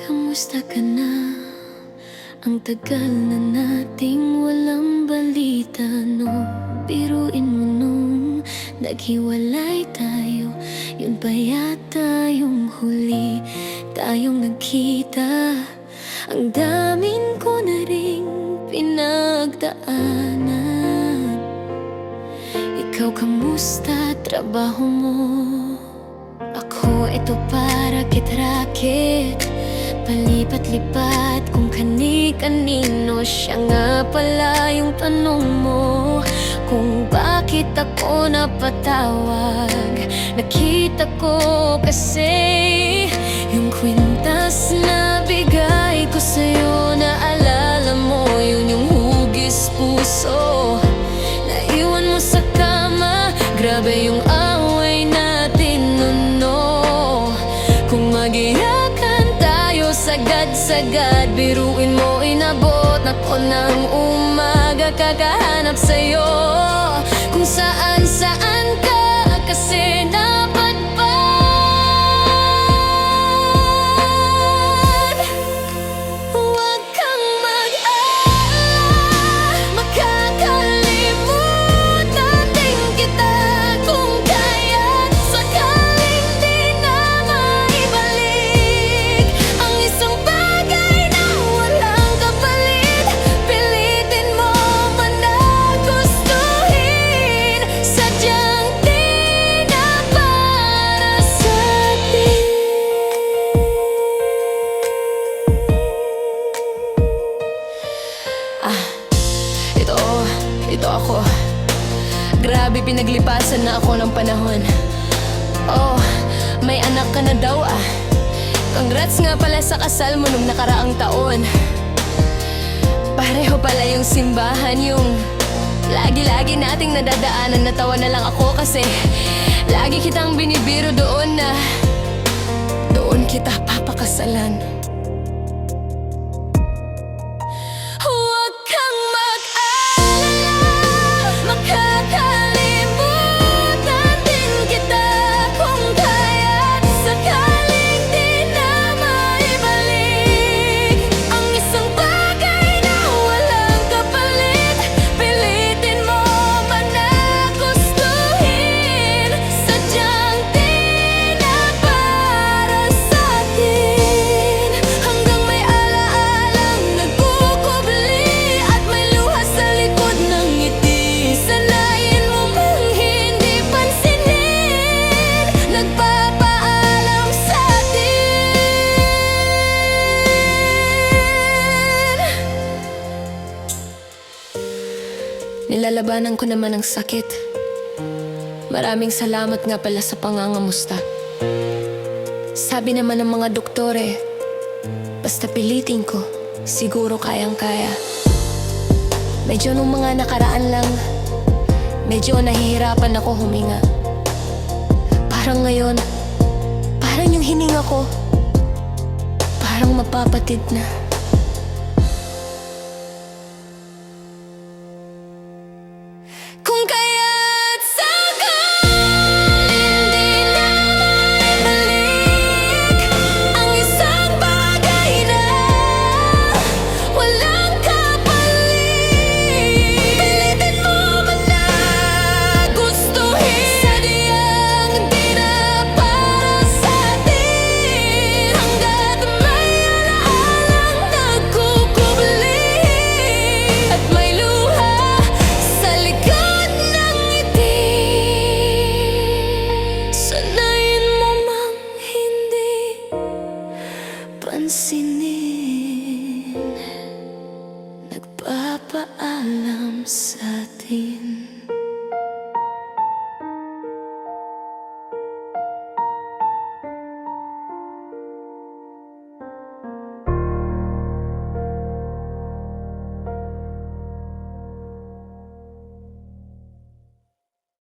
Kamusta ka na? Ang tagal na nating walang balita, no? Biruin mo nung naghiwalay tayo. Yun pa yata yung huli tayong nagkita. Ang damin ko na ring pinagdaanan. Ikaw kamusta, trabaho mo? Ako ito para kit-rakit, palipat-lipat kung kani-kanino. Siya nga pala yung tanong mo, kung bakit ako napatawag. Nakita ko kasi yung kwintas na bigay ko sa'yo. Naalala mo yun, yung hugis puso naiwan mo sa kama. Grabe yung away natin nun, no? Kung mag-iyakan tayo sagad-sagad, biruin mo inabot ako ng umaga kakahanap sa'yo. Kung saan-saan ka kasi napadpad. Huwag kang mag-alala, makakalimutan din kita. Kung kaya't sakaling di na maibalik ang isang bagay na walang kapalit, pilitin mo man na gustuhin, sadyang di na para sa'tin. Ito ako. Grabe, pinaglipasan na ako ng panahon. Oh, may anak ka na daw ah. Congrats nga pala sa kasal mo nung nakaraang taon. Pareho pala yung simbahan, yung lagi-lagi nating nadadaanan. Natawa na lang ako kasi lagi kitang binibiro doon na doon kita papakasalan. Huwag kang mag-alala, makakalimutan din kita. Kung kaya't sakaling di na maibalik ang isang bagay na walang kapalit, pilitin mo man na gustuhin, sadyang di na para sa'tin. Hanggang may alaalang nagkukubli at may luha sa likod ng ngiti. Sanayin mo mang hindi pansinin, nagpapaalam sa'tin. Nilalabanan ko naman ang sakit. Maraming salamat nga pala sa pangangamusta. Sabi naman ng mga doktore, basta pilitin ko, siguro kayang-kaya. Medyo nung mga nakaraan lang, medyo nahihirapan ako huminga. Parang ngayon, parang yung hininga ko, parang mapapatid na.